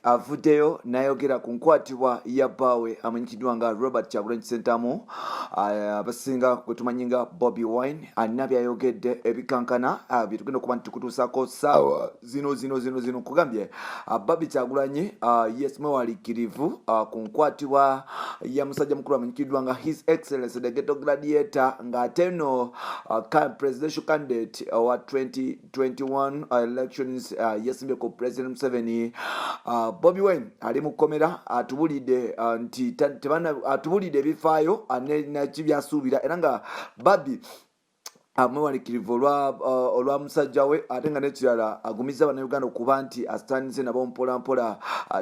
avuddeyo n'ayogera ku nkwatibwa ya bbaawe amanyikiddwa nga Robert Kyagulanyi Ssentamu abasinga gwe tumanyi nga Bobi Wine alina byayogedde ebikankana bye tugenda okuba nti tukutuusako ssaawa zino kugambye Bobi Kyagulanyi yes mwewaliikirivu ku nkwatibwa ya musajja mukulu amanyikiddwa nga His Excellency the Ghetto Gladiator ng'ate nno presidential candidate wa 2021 elections yesimbye ku President Museveni. Bobi Wine ali mu kkomera atubulidde nti atubulidde ebifaayo n'ekibyasuubira era nga Bobi mwewaliikirivu olwa musajja we ate nga n'ekirala agumiza bannayuganda okuba nti asitaanise nabo mpolampola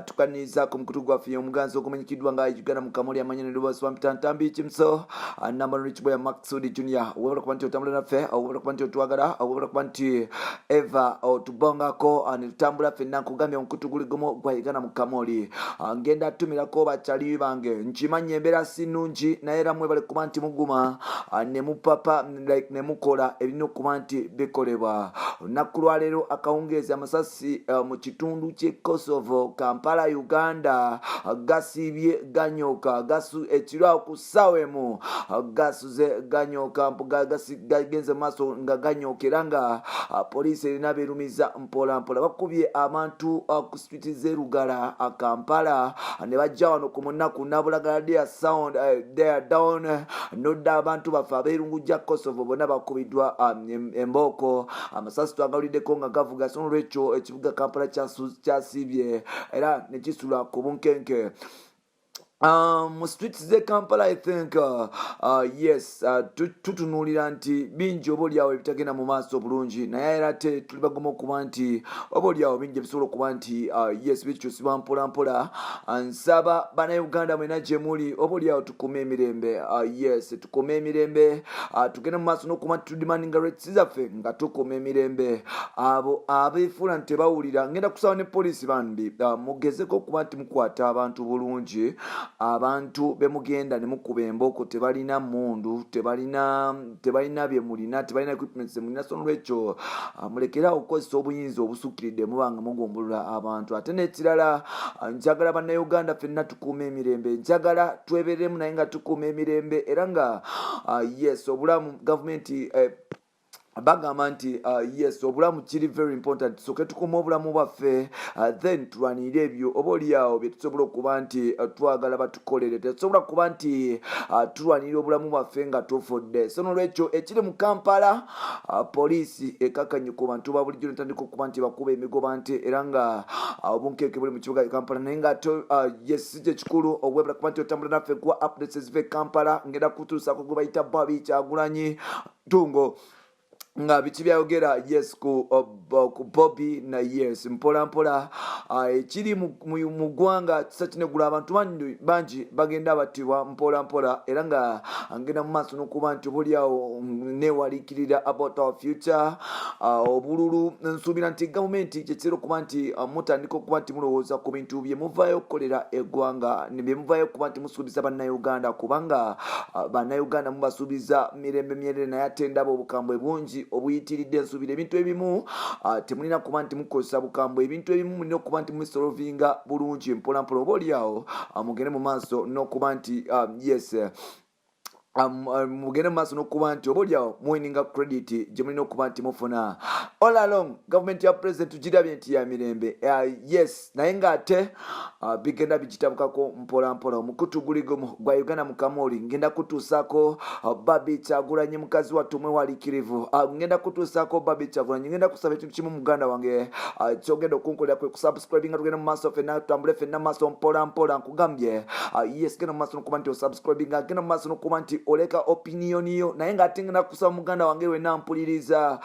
tukaniriza ku mukutu gwaffe omuganzi ogumanyikiddwa nga Uganda mu Kamuli amanyene Lubasi Wampitantambi Kimso Namano Rich Boy Maxud Junior webala kuba nti otambula naffe webala kuba nti otwagala webala kuba nti eva otubongako netutambula ffenna nkugambye omukutu guli gumu gwa Uganda mu Kamuli ngenda atumirako bakyali bange nkimanya embeera si nnungi naye era mwebale kuba nti muguma ne mupapa like ne kola ebino okuba nti bikolebwa olunaku lwaleero akawungeezi amasasi mu kitundu ky'e Kosovo Kampala Uganda gasiibye ganyoka ekiro ku ssaawa emu gasuze ganyoka gagenze maaso nga ganyoka era nga poliisi erina beerumiza mpolampola bakubye abantu ku street z'erugala Kampala ne bajja wano ku munaku nabulagala they down nodda abantu baffe abeerungujja Kosovo bonna bakubiddwa embooko amasasi twagawuliddeko nga gavuga so olwekyo ekibuga Kampala kyasiibye era ne kisula ku bunkenke mu streets ze Kampala I think yes tutunuulira nti bingi oba oliawo ebitagenda mu maaso bulungi naye era te tuli bagoma okuba nti oba oliawo bingi ebisobola okuba nti yes bikyusibwa mpolampola nsaba bannayuganda mwena gye muli oba oliawo tukume emirembe yes tukume emirembe tugenda mu maaso n'okuba nti tudimandinga rights zaffe nga tukuma emirembe abo abeefuula nti tebawulira ngenda kusaba ne poliisi bandi mugezeko okuba nti mukwata abantu bulungi abantu bemugenda ne mukuba embooko tebalina mundu tebalina bye mulina tebalina equipment mulina so lwekyo mulekera okukozesa obuyinza obusukkiridde mubanga mugumbulula abantu ate n'ekirala njagala bannayuganda ffenna tukuuma emirembe njagala tweberemu naye nga tukuuma emirembe era nga yes obulamu gavumenti bagamba nti yes obulamu kiri very important soke tukuma obulamu bwaffe then tulwanire ebyo oba oliawo bye tusobola okuba nti twagala batukolere tetusobola kuba nti tulwanire obulamu bwaffe nga tufudde so nolwekyo ekiri mu Kampala poliisi ekakanye ku bantu ba bulijjo netandika okuba nti bakuba emigoba nti era nga obunkeeke buli mu kibuga Kampala naye nga yes si kye kikulu obwebala kuba nti otambula naffe kuwa updates eziva Kampala ngenda kutuusako gwe bayita Bobi Kyagulanyi tungo nga biki byayogera yes ku Bobi na yes mpolampola ekiri mu ggwanga kisakinegula abantu bangi bagenda battibwa mpolampola era nga ngenda mu maaso n'okuba nti obuliawo newaliikirira about our future obululu nsuubira nti gavumenti kyekira okuba nti mutandika okuba nti mulowooza ku bintu bye muvaayo okukolera eggwanga bye muvaayo okuba nti musuubiza bannayuganda kubanga bannayuganda mubasuubiza mirembe myerere naye ate ndaba obukambwe bungi obuyitiridde ensuubira ebintu ebimu temulina kuba nti mukozesa bukambwe ebintu ebimu mulina okuba nti musolovinga bulungi mpolampola oba oliawo mugende mu maaso n'okuba nti yes mugende mu maaso n'okuba nti oba oliawo muwininga credit gye mulina okuba nti mufuna all along gavumenti ya president tugirabye nti ya mirembe yes naye ng'ate bigenda bigitabukako mpolampola omukutu guli gumu gwa Uganda mu Kamuli ngenda kutuusako Bobi Kyagulanyi mukazi wattu mwewaliikirivu ngenda kutuusako Bobi Kyagulanyi ngenda kusaba ekintu kimu muganda wange kyogenda okunkolera kwe kusubscribinga tugenda mu maaso ffenna tutambule ffenna mu maaso mpolampola nkugambye yes genda mu maaso n'okuba nti osubscribinga genda mu maaso n'okuba nti oleka opinion yo naye ng'ate ngenda kusaba muganda wange wenna mpuliriza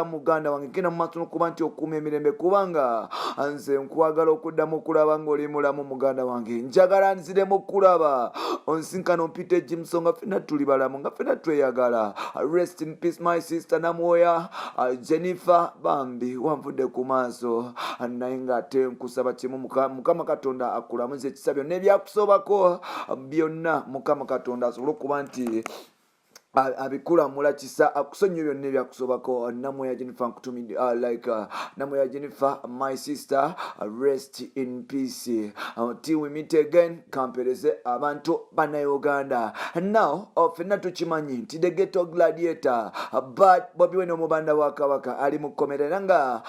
muganda wange genda mu maaso n'okuba nti okuuma emirembe kubanga nze nkwagala okuddamu okulaba ng'oli mulamu muganda wange njagala nziremu okulaba onsinkana ompite Jimson nga ffenna tuli balamu nga ffenna tweyagala rest in peace my sister Namwoya Jennifer bambi wanvudde ku maaso naye ng'ate nkusaba kimu Mukama Katonda akulamuze ekisa byonna ebyakusobako byonna Mukama Katonda asobole okuba nti abikulamula kisa akusonyiwa byonna ebyakusobako Namoya Jennifer nkutumi Namoya Jennifer, my sister, rest in peace. Till we meet again, kampereze abantu bannayuganda. Now ffenna tukimanyi nti the ghetto gladiator, but Bobi Wine omubanda wa Kabaka ali mu kkomera era nga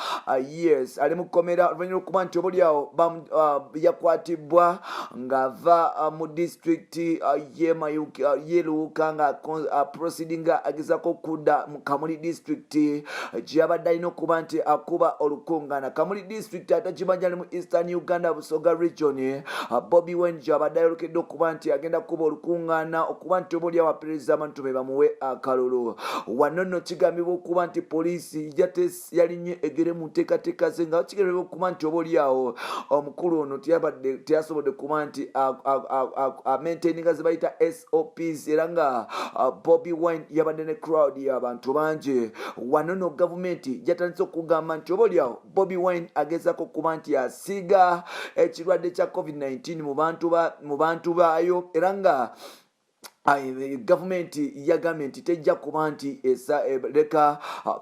yes ali mu kkomera oluvannyuma okuba nti obuliawo yakwatibwa ng'ava mu district yeruuka nga proceedinga agezako kudda mu Kamuli district gy'abadde alina okuba nti akuba olukuŋŋaana. Kamuli district atakimanya ali mu Eastern Uganda Busoga region. Bobi Wine gy'abadde ayolokedde okuba nti agenda kuba olukuŋŋaana okuba nti obuliawo aperezida abantu be bamuwe akalulu. Wano nno kigambibwa okuba nti poliisi yalinye egere mu nteekateeka ze nga kigambibwa okuba nti obuliawo omukulu ono teyasobodde kuba nti maintaininga ze bayita SOPs era nga Bobi Wine yabadde ne crowd y'abantu bangi. Wano nno gavumenti yatandise okugamba nti obuliawo Bobi Wine agezako okuba nti asiiga ekirwadde kya COVID-19 mu bantu baayo era nga gavumenti yagambye nti tejja kuba nti leka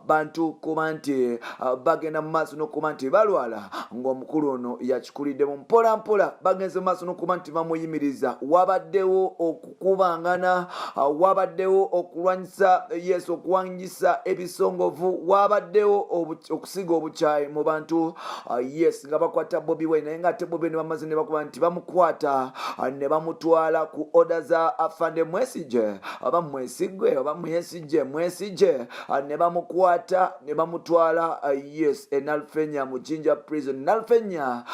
bantu kuba nti bagenda mu maaso n'okuba nti balwala ng'omukulu ono yakikuliddemu mpola mpola bagenze mu maaso n'okuba nti bamuyimiriza. Wabaddewo okukubangana, wabaddewo okulwanyisa yesu okuwanyisa ebisongovu, wabaddewo okusiga obukyayi mu bantu yes nga bakwata Bobi Wine naye nga ate Bobi Wine bamaze ne bakuba nti bamukwata ne bamutwala ku order za afande Mwesije oba mwesigwe oba mwesije ne bamukwata ne bamutwala yes Nalufenya mu Jinja prison. Nalufenya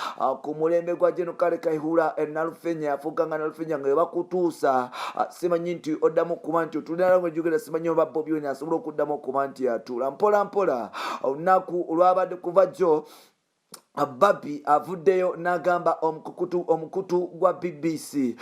ku mulembe gwa General Kale Kaihura Nalufenya yafuuka nga Nalufenya nga bakutuusa simanyi nti oddamu kuba nti otulina langu ejjukira simanyi oba Bobi Wine asobola okuddamu okuba nti atuula mpola mpola olunaku olwabadde kuva jjo Babi avuddeyo n'agamba omukutu gwa BBC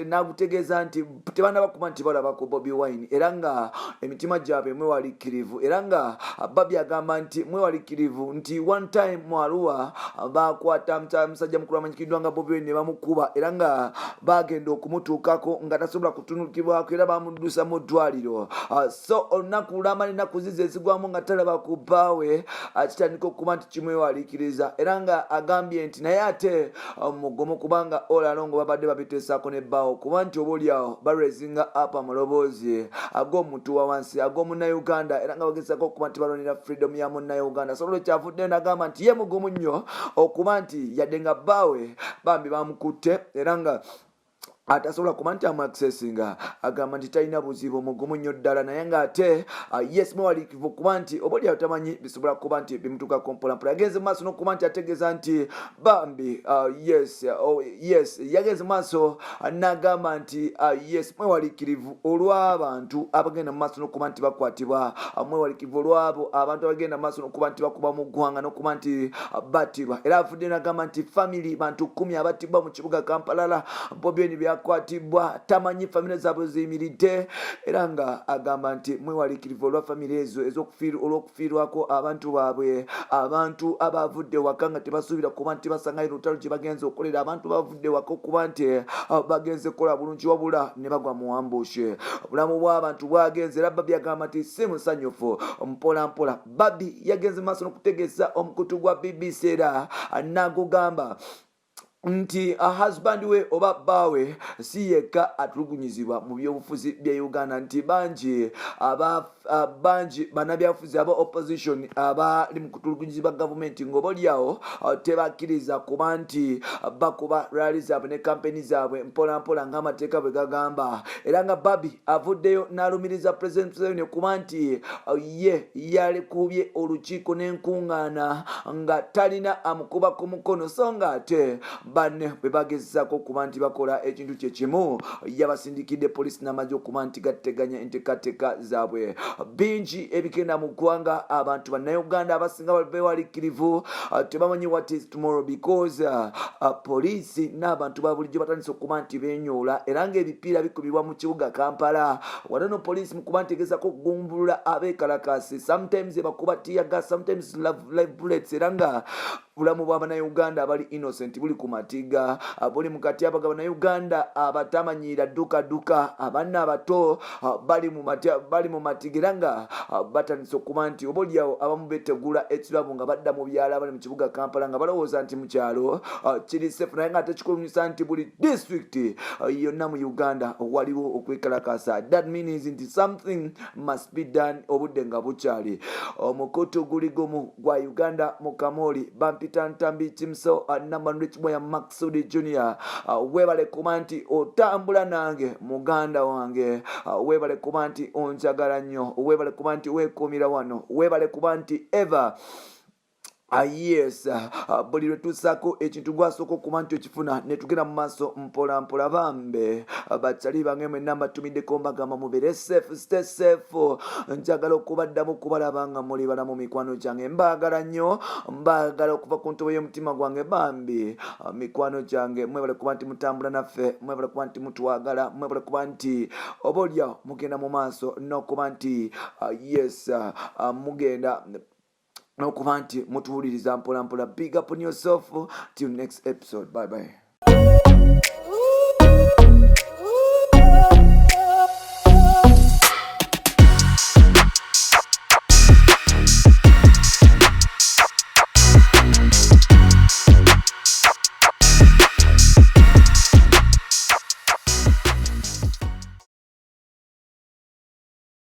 n'agutegeeza nti tebanaba kuba nti balaba ku Bobi Wine era nga emitima gyabwe mwewaliikirivu era nga Babi agamba nti mwewaliikirivu nti one time mu Arua bakwata musajja mukulu amanyikiddwa nga Bobi Wine ne bamukuba era nga bagenda okumutuukako nga tasobola kutunukibwako era bamuddusa mu ddwaliro. So olunaku lw'amaanyi ennaku zize ezigwamu nga talaba ku bbaawe kitandika okuba nti kimwewaliikiriza era nga agambye nti naye ate mugomo kubanga olalongo babadde babiteesako nebbaawo kuba nti obuliawo balwezinga apa muloboozi ag'omuntu wa wansi ag'omunnayuganda era nga bagezako okuba nti balwanira freedom ya munnayuganda. So lwekyavuddeyo n'agamba nti ye mugumu nnyo okuba nti yadde nga bbaawe bambi bamukutte era nga atasobola kuba nti amuaccessinga agamba nti talina buzibu mugumu nnyo ddala naye nga ate yes mwewaliikivu kuba nti obaoliawo tamanyi bisobola kuba nti bimutuukako mpolampola. Yagenze mu maaso n'okuba nti ategeeza nti bambi yes yagenze mu maaso n'agamba nti yes mwewaliikirivu olw'abantu abagenda mu maaso n'okuba nti bakwatibwa, mwewaliikirivu olw'abo abantu abagenda mu maaso n'okuba nti bakuba mu ggwanga n'okuba nti battibwa era avudde n'agamba nti family bantu 10 abattibwa mu kibuga Kampala. Bobi Wine kwatibwa tamanyi famire zaabwe ziyimiridde era nga agamba nti mwewaliikirivu olwa famire ezo olw'okufiirwako abantu baabwe, abantu abavudde waka nga tebasuubira kuba nti basangayo olutalo gye bagenze okolera, abantu bavudde waka okuba nti bagenze kukola bulungi wabula ne bagwa mu ambushe. Obulamu bw'abantu bwagenze era Babi agamba nti si musanyufu mpola mpola. Babi yagenze maaso n'okutegeeza omukutu gwa BBC era n'agugamba nti husband we oba bbaawe si yekka atulugunyizibwa mu byobufuzi bya Uganda nti bangi bannabyabufuzi aba opposition abali mu kutulugunyizibwa gavumenti ng'oboolyawo tebakkiriza kuba nti bakuba rally zaabwe ne kampeni zaabwe mpola mpola ng'amateeka bwe gagamba era nga Babi avuddeyo n'alumiriza President Museveni kuba nti ye yalekubye olukiiko n'enkuŋŋaana nga talina amukuba ku mukono so nga ate banne bwe bagezaako kuba nti bakola ekintu kye kimu yabasindikidde poliisi n'amagye okuba nti gateganya enteekateeka zaabwe. Bingi ebigenda mu ggwanga abantu bannayuganda abasinga beewaliikirivu tebamanyi what is tomorrow because poliisi n'abantu ba bulijjo batandise okuba nti beenyoola era ng'ebipiira bikubibwa mu kibuga Kampala. Wano no poliisi mu kuba nti egezaako okugumbulula abeekalakaasi sometimes bakuba tear gas sometimes live bullets era nga obulamu bw'Abannayuganda abali innocent buli ku matiga, buli mu katyabaga. Abannayuganda abatamanyiira dduka abaana abato bali mu matiga era nga batandise okuba nti obaolyawo abamu betegula ekirabo nga badda mu byalo abali mu kibuga Kampala nga balowooza nti mu kyalo kiri safe, naye nga tekikulumisa nti buli district yonna mu Uganda waliwo okwekalakasa. That means nti something must be done obudde nga bukyali. Omukutu guli gumu gwa Uganda mu Kamoli Bampita Ntambi Kimso Nambandu Kimoya Maxudi Junior. Webale kuba nti otambula nange muganda wange, webale kuba nti onjagala nnyo, webale kuba nti weekuumira wano, webale kuba nti ever yes, buli lwe tusaako ekintu gwasooka okuba nti okifuna ne tugenda mu maaso mpola mpola. Bambe bakyali bange mwenna mbatumiddeko mbagamba mubeere safe, stay safe. Njagala okubaddamu kubalaba nga muli balamu mikwano gyange, mbaagala nnyo, mbaagala okuva ku ntobo y'omutima gwange. Bambi mikwano gyange mwebale kuba nti mutambula naffe, mwebale kuba nti mutwagala, mwebale kuba nti obaolyawo mugenda mu maaso n'okuba nti yes mugenda n'okuba nti mutuwuliriza mpola mpola. Big up on yourself till next episode. Bye bye.